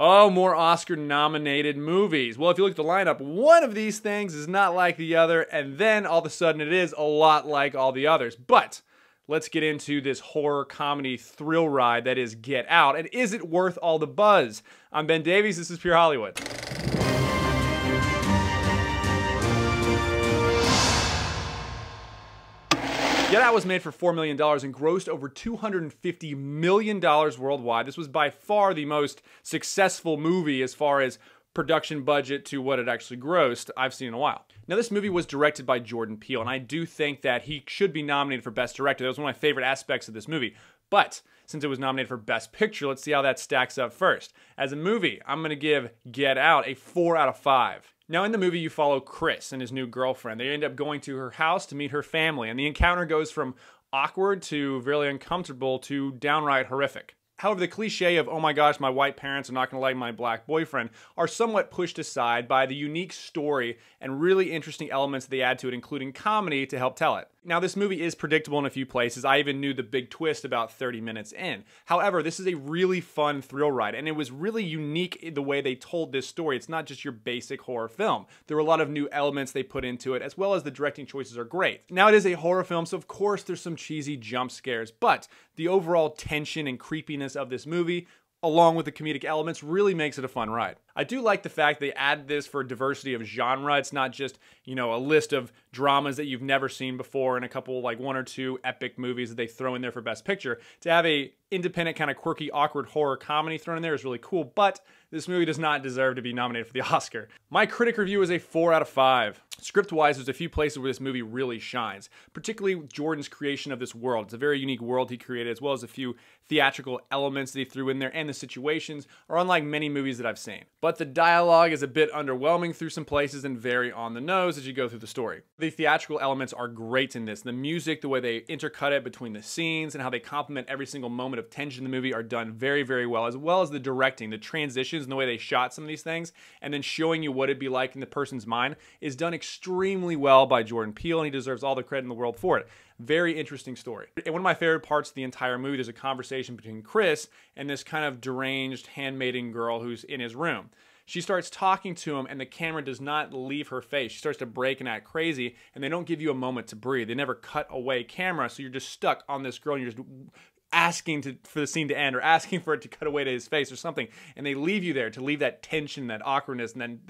Oh, more Oscar-nominated movies. Well, if you look at the lineup, one of these things is not like the other, and then all of a sudden it is a lot like all the others. But let's get into this horror comedy thrill ride that is Get Out, and is it worth all the buzz? I'm Ben Davies, this is Pure Hollywood. Get Out was made for $4 million and grossed over $250 million worldwide. This was by far the most successful movie as far as production budget to what it actually grossed I've seen in a while. Now, this movie was directed by Jordan Peele, and I do think that he should be nominated for Best Director. That was one of my favorite aspects of this movie. But since it was nominated for Best Picture, let's see how that stacks up first. As a movie, I'm going to give Get Out a 4 out of 5. Now, in the movie, you follow Chris and his new girlfriend. They end up going to her house to meet her family, and the encounter goes from awkward to really uncomfortable to downright horrific. However, the cliche of, oh my gosh, my white parents are not going to like my black boyfriend, are somewhat pushed aside by the unique story and really interesting elements they add to it, including comedy, to help tell it. Now, this movie is predictable in a few places. I even knew the big twist about 30 minutes in. However, this is a really fun thrill ride, and it was really unique in the way they told this story. It's not just your basic horror film. There were a lot of new elements they put into it, as well as the directing choices are great. Now, it is a horror film, so of course there's some cheesy jump scares, but the overall tension and creepiness of this movie, along with the comedic elements, really makes it a fun ride. I do like the fact they add this for diversity of genre. It's not just, you know, a list of dramas that you've never seen before and a couple, like one or two epic movies that they throw in there for Best Picture. To have a independent, kind of quirky, awkward horror comedy thrown in there is really cool, but this movie does not deserve to be nominated for the Oscar. My critic review is a 4 out of 5. Script-wise, there's a few places where this movie really shines, particularly Jordan's creation of this world. It's a very unique world he created, as well as a few theatrical elements that he threw in there, and the situations are unlike many movies that I've seen. But the dialogue is a bit underwhelming through some places and very on the nose as you go through the story. The theatrical elements are great in this. The music, the way they intercut it between the scenes, and how they complement every single moment of tension in the movie are done very, very well as the directing, the transitions, and the way they shot some of these things, and then showing you what it'd be like in the person's mind is done extremely well by Jordan Peele, and he deserves all the credit in the world for it. Very interesting story. And one of my favorite parts of the entire movie, there's a conversation between Chris and this kind of deranged handmaiden girl who's in his room. She starts talking to him, and the camera does not leave her face. She starts to break and act crazy, and they don't give you a moment to breathe. They never cut away camera, so you're just stuck on this girl, and you're just asking for the scene to end or asking for it to cut away to his face or something, and they leave you there to leave that tension, that awkwardness, and then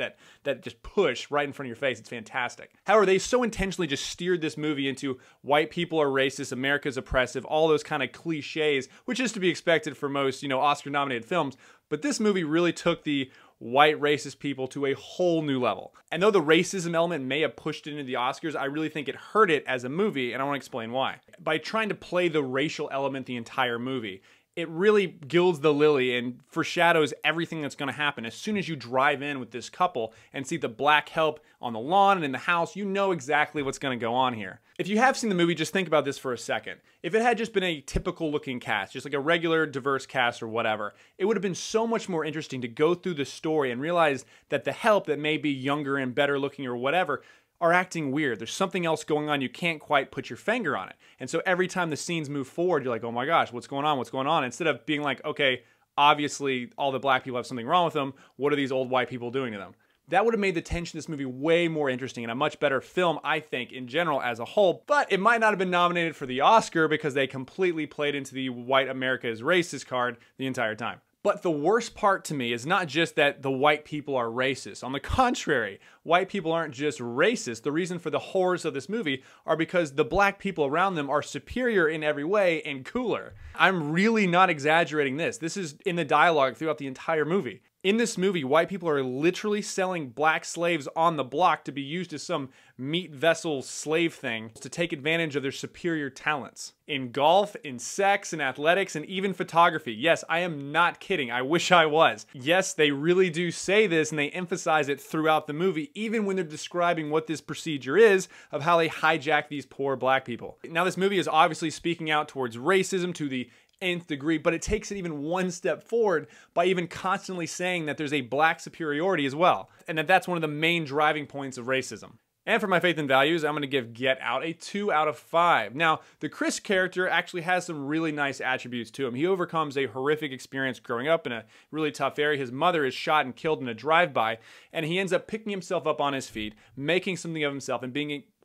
that just push right in front of your face. It's fantastic. However, they so intentionally just steered this movie into white people are racist, America's oppressive, all those kind of cliches, which is to be expected for most, you know, Oscar-nominated films, but this movie really took the white racist people to a whole new level. And though the racism element may have pushed it into the Oscars, I really think it hurt it as a movie, and I want to explain why. By trying to play the racial element the entire movie, it really gilds the lily and foreshadows everything that's going to happen. As soon as you drive in with this couple and see the black help on the lawn and in the house, you know exactly what's going to go on here. If you have seen the movie, just think about this for a second. If it had just been a typical looking cast, just like a regular diverse cast or whatever, it would have been so much more interesting to go through the story and realize that the help that may be younger and better looking or whatever are acting weird. There's something else going on. You can't quite put your finger on it. And so every time the scenes move forward, you're like, oh my gosh, what's going on? What's going on? Instead of being like, okay, obviously all the black people have something wrong with them. What are these old white people doing to them? That would have made the tension of this movie way more interesting and a much better film, I think, in general as a whole. But it might not have been nominated for the Oscar because they completely played into the white America is racist card the entire time. But the worst part to me is not just that the white people are racist. On the contrary, white people aren't just racist. The reason for the horrors of this movie are because the black people around them are superior in every way and cooler. I'm really not exaggerating this. This is in the dialogue throughout the entire movie. In this movie, white people are literally selling black slaves on the block to be used as some meat vessel slave thing to take advantage of their superior talents. In golf, in sex, in athletics, and even photography. Yes, I am not kidding. I wish I was. Yes, they really do say this and they emphasize it throughout the movie, even when they're describing what this procedure is of how they hijack these poor black people. Now, this movie is obviously speaking out towards racism to the nth degree, but it takes it even one step forward by even constantly saying that there's a black superiority as well, and that's one of the main driving points of racism. And for my faith and values, I'm going to give Get Out a 2 out of 5. Now, the Chris character actually has some really nice attributes to him. He overcomes a horrific experience growing up in a really tough area. His mother is shot and killed in a drive-by, and he ends up picking himself up on his feet, making something of himself, and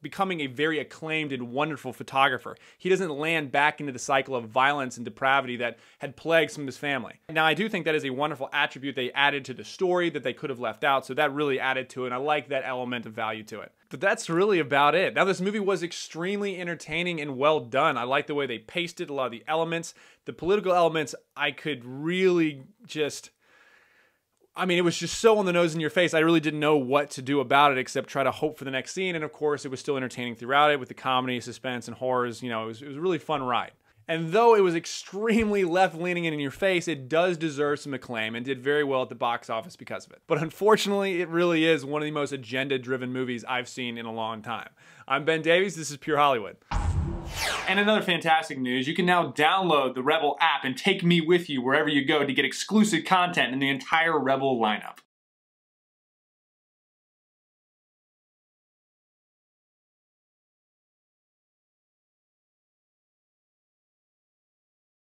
becoming a very acclaimed and wonderful photographer. He doesn't land back into the cycle of violence and depravity that had plagued some of his family. Now, I do think that is a wonderful attribute they added to the story that they could have left out, so that really added to it, and I like that element of value to it. But that's really about it. Now, this movie was extremely entertaining and well done. I like the way they paced it, a lot of the elements. The political elements, I could really just... it was just so on the nose in your face. I really didn't know what to do about it except try to hope for the next scene. And of course, it was still entertaining throughout it with the comedy, suspense, and horrors. It was a really fun ride. And though it was extremely left-leaning and in your face, it does deserve some acclaim and did very well at the box office because of it. But unfortunately, it really is one of the most agenda-driven movies I've seen in a long time. I'm Ben Davies. This is Pure Hollywood. And another fantastic news, you can now download the Rebel app and take me with you wherever you go to get exclusive content in the entire Rebel lineup.